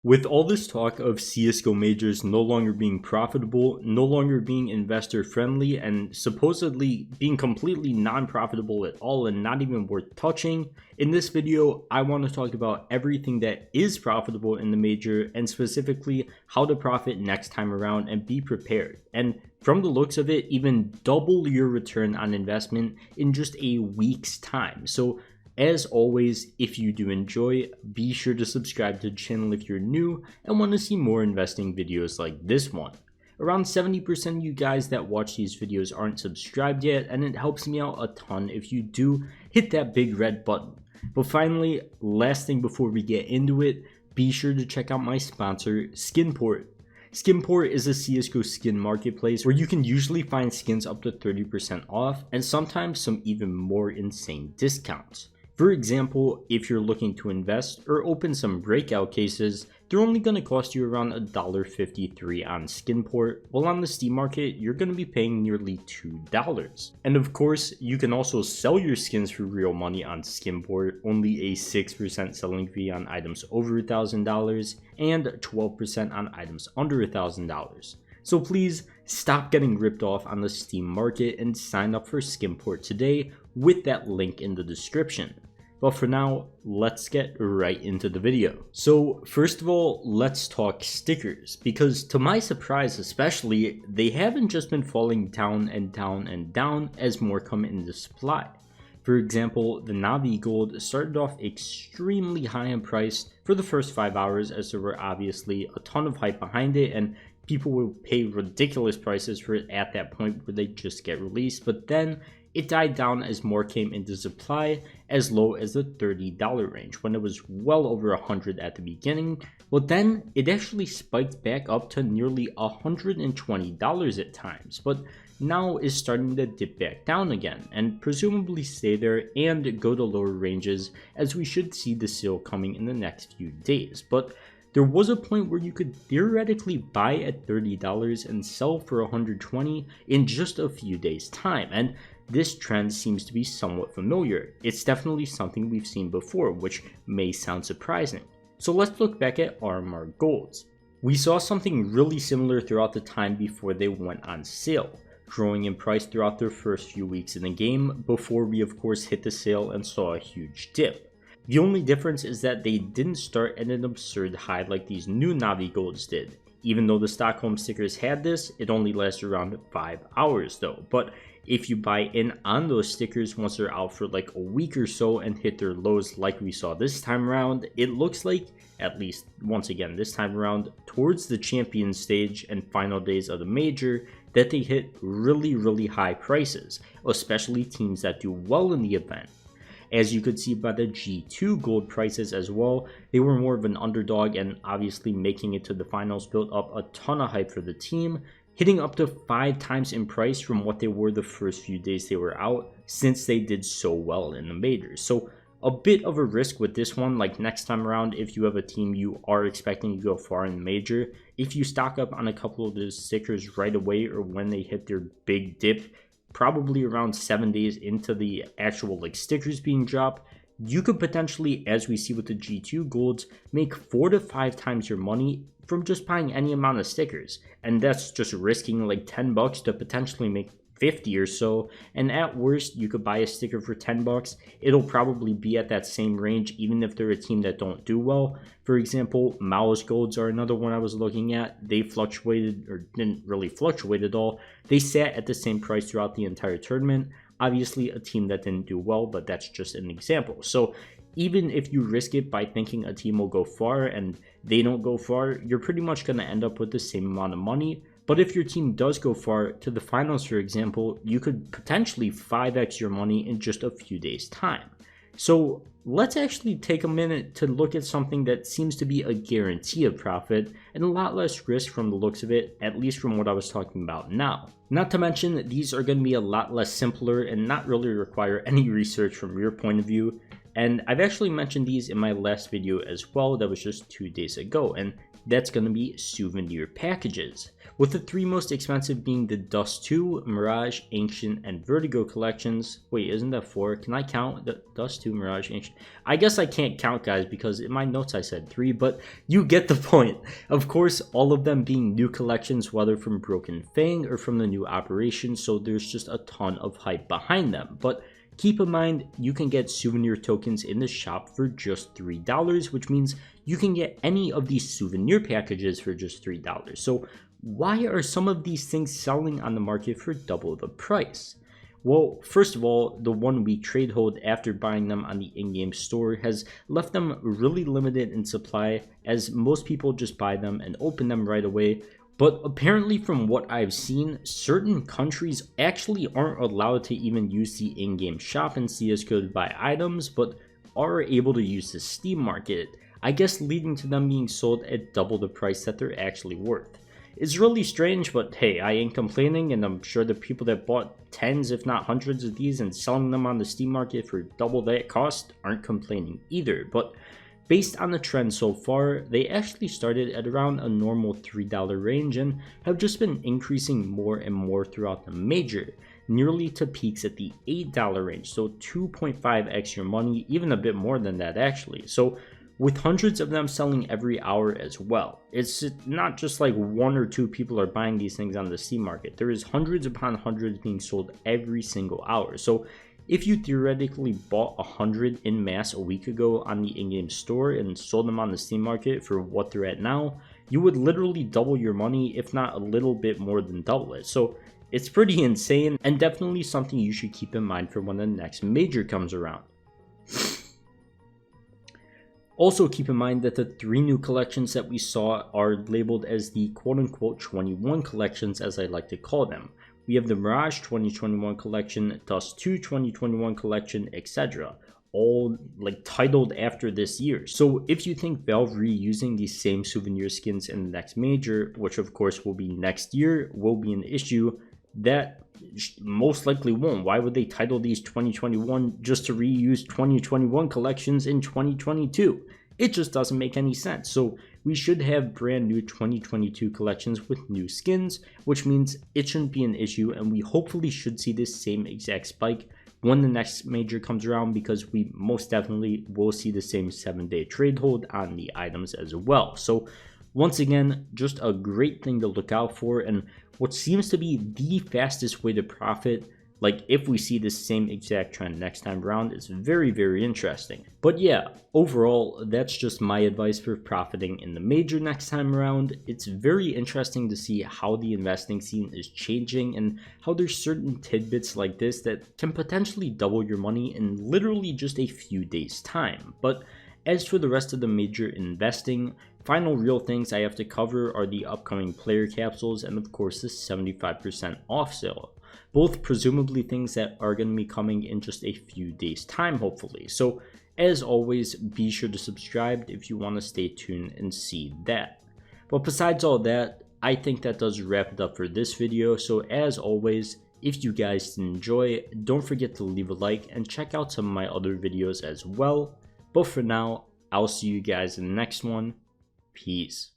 With all this talk of CSGO majors no longer being profitable, no longer being investor friendly, and supposedly being completely non-profitable at all and not even worth touching, in this video I want to talk about everything that is profitable in the major and specifically how to profit next time around and be prepared. And from the looks of it, even double your return on investment in just a week's time. So as always, if you do enjoy, be sure to subscribe to the channel if you're new and want to see more investing videos like this one. Around 70% of you guys that watch these videos aren't subscribed yet, and it helps me out a ton if you do hit that big red button. But finally, last thing before we get into it, be sure to check out my sponsor, Skinport. Skinport is a CSGO skin marketplace where you can usually find skins up to 30% off and sometimes some even more insane discounts. For example, if you're looking to invest or open some breakout cases, they're only going to cost you around $1.53 on Skinport, while on the Steam market, you're going to be paying nearly $2. And of course, you can also sell your skins for real money on Skinport, only a 6% selling fee on items over $1,000 and 12% on items under $1,000. So please stop getting ripped off on the Steam market and sign up for Skinport today with that link in the description. But for now, let's get right into the video. So first of all, let's talk stickers, because to my surprise especially, they haven't just been falling down and down and down as more come into supply. For example, the Navi Gold started off extremely high in price for the first 5 hours, as there were obviously a ton of hype behind it and people would pay ridiculous prices for it at that point where they just get released. But then it died down as more came into supply, as low as the $30 range when it was well over $100 at the beginning. But then it actually spiked back up to nearly $120 at times, but now is starting to dip back down again and presumably stay there and go to lower ranges, as we should see the sale coming in the next few days. But there was a point where you could theoretically buy at $30 and sell for $120 in just a few days time, and this trend seems to be somewhat familiar. It's definitely something we've seen before, which may sound surprising. So let's look back at RMR Golds. We saw something really similar throughout the time before they went on sale, growing in price throughout their first few weeks in the game before we of course hit the sale and saw a huge dip. The only difference is that they didn't start at an absurd high like these new Navi Golds did. Even though the Stockholm stickers had this, it only lasted around 5 hours though. But if you buy in on those stickers once they're out for like a week or so and hit their lows like we saw this time around, it looks like, at least once again this time around, towards the champion stage and final days of the major, that they hit really high prices, especially teams that do well in the event. As you could see by the G2 gold prices as well, they were more of an underdog, and obviously making it to the finals built up a ton of hype for the team, hitting up to 5 times in price from what they were the first few days they were out, since they did so well in the majors. So a bit of a risk with this one, like next time around, if you have a team you are expecting to go far in the major, if you stock up on a couple of those stickers right away or when they hit their big dip, probably around 7 days into the actual like stickers being dropped, you could potentially, as we see with the G2 golds, make 4 to 5 times your money from just buying any amount of stickers. And that's just risking like $10 to potentially make 50 or so, and at worst you could buy a sticker for $10. It'll probably be at that same range even if they're a team that don't do well. For example, Mao's golds are another one I was looking at. They fluctuated, or didn't really fluctuate at all. They sat at the same price throughout the entire tournament. Obviously a team that didn't do well, but that's just an example. So even if you risk it by thinking a team will go far and they don't go far, you're pretty much going to end up with the same amount of money. But if your team does go far, to the finals for example, you could potentially 5x your money in just a few days time. So let's actually take a minute to look at something that seems to be a guarantee of profit and a lot less risk from the looks of it, at least from what I was talking about now. Not to mention, these are going to be a lot less simpler and not really require any research from your point of view. And I've actually mentioned these in my last video as well, that was just 2 days ago, and that's going to be souvenir packages, with the 3 most expensive being the Dust 2, Mirage, Ancient, and Vertigo collections. Wait, isn't that 4? Can I count? The Dust 2, Mirage, Ancient? I guess I can't count, guys, because in my notes I said 3, but you get the point. Of course, all of them being new collections, whether from Broken Fang or from the new operation, so there's just a ton of hype behind them. But keep in mind, you can get souvenir tokens in the shop for just $3, which means you can get any of these souvenir packages for just $3. So why are some of these things selling on the market for double the price? Well, first of all, the 1 week trade hold after buying them on the in-game store has left them really limited in supply, as most people just buy them and open them right away. But apparently, from what I've seen, certain countries actually aren't allowed to even use the in-game shop in CSGO to buy items, but are able to use the Steam market, I guess leading to them being sold at double the price that they're actually worth. It's really strange, but hey, I ain't complaining, and I'm sure the people that bought tens if not hundreds of these and selling them on the Steam market for double that cost aren't complaining either. But based on the trend so far, they actually started at around a normal $3 range and have just been increasing more and more throughout the major, nearly to peaks at the $8 range, so 2.5x your money, even a bit more than that actually. So with hundreds of them selling every hour as well. It's not just like 1 or 2 people are buying these things on the Steam market. There is hundreds upon hundreds being sold every single hour. So if you theoretically bought 100 in mass a week ago on the in-game store and sold them on the Steam market for what they're at now, you would literally double your money, if not a little bit more than double it. So it's pretty insane, and definitely something you should keep in mind for when the next major comes around. Also keep in mind that the 3 new collections that we saw are labeled as the quote-unquote 21 collections, as I like to call them. We have the Mirage 2021 collection, Dust 2 2021 collection, etc. All like titled after this year. So if you think Valve reusing these same souvenir skins in the next major, which of course will be next year, will be an issue, that most likely won't. Why would they title these 2021 just to reuse 2021 collections in 2022? It just doesn't make any sense. So we should have brand new 2022 collections with new skins, which means it shouldn't be an issue, and we hopefully should see this same exact spike when the next major comes around, because we most definitely will see the same 7-day trade hold on the items as well. So once again, just a great thing to look out for, and what seems to be the fastest way to profit. Like if we see this same exact trend next time around, it's very, very interesting. But yeah, overall, that's just my advice for profiting in the major next time around. It's very interesting to see how the investing scene is changing and how there's certain tidbits like this that can potentially double your money in literally just a few days time. But as for the rest of the major investing, final real things I have to cover are the upcoming player capsules and of course the 75% off sale. Both presumably things that are going to be coming in just a few days time hopefully. So as always, be sure to subscribe if you want to stay tuned and see that. But besides all that, I think that does wrap it up for this video. So as always, if you guys did enjoy, don't forget to leave a like and check out some of my other videos as well. But for now, I'll see you guys in the next one. Peace.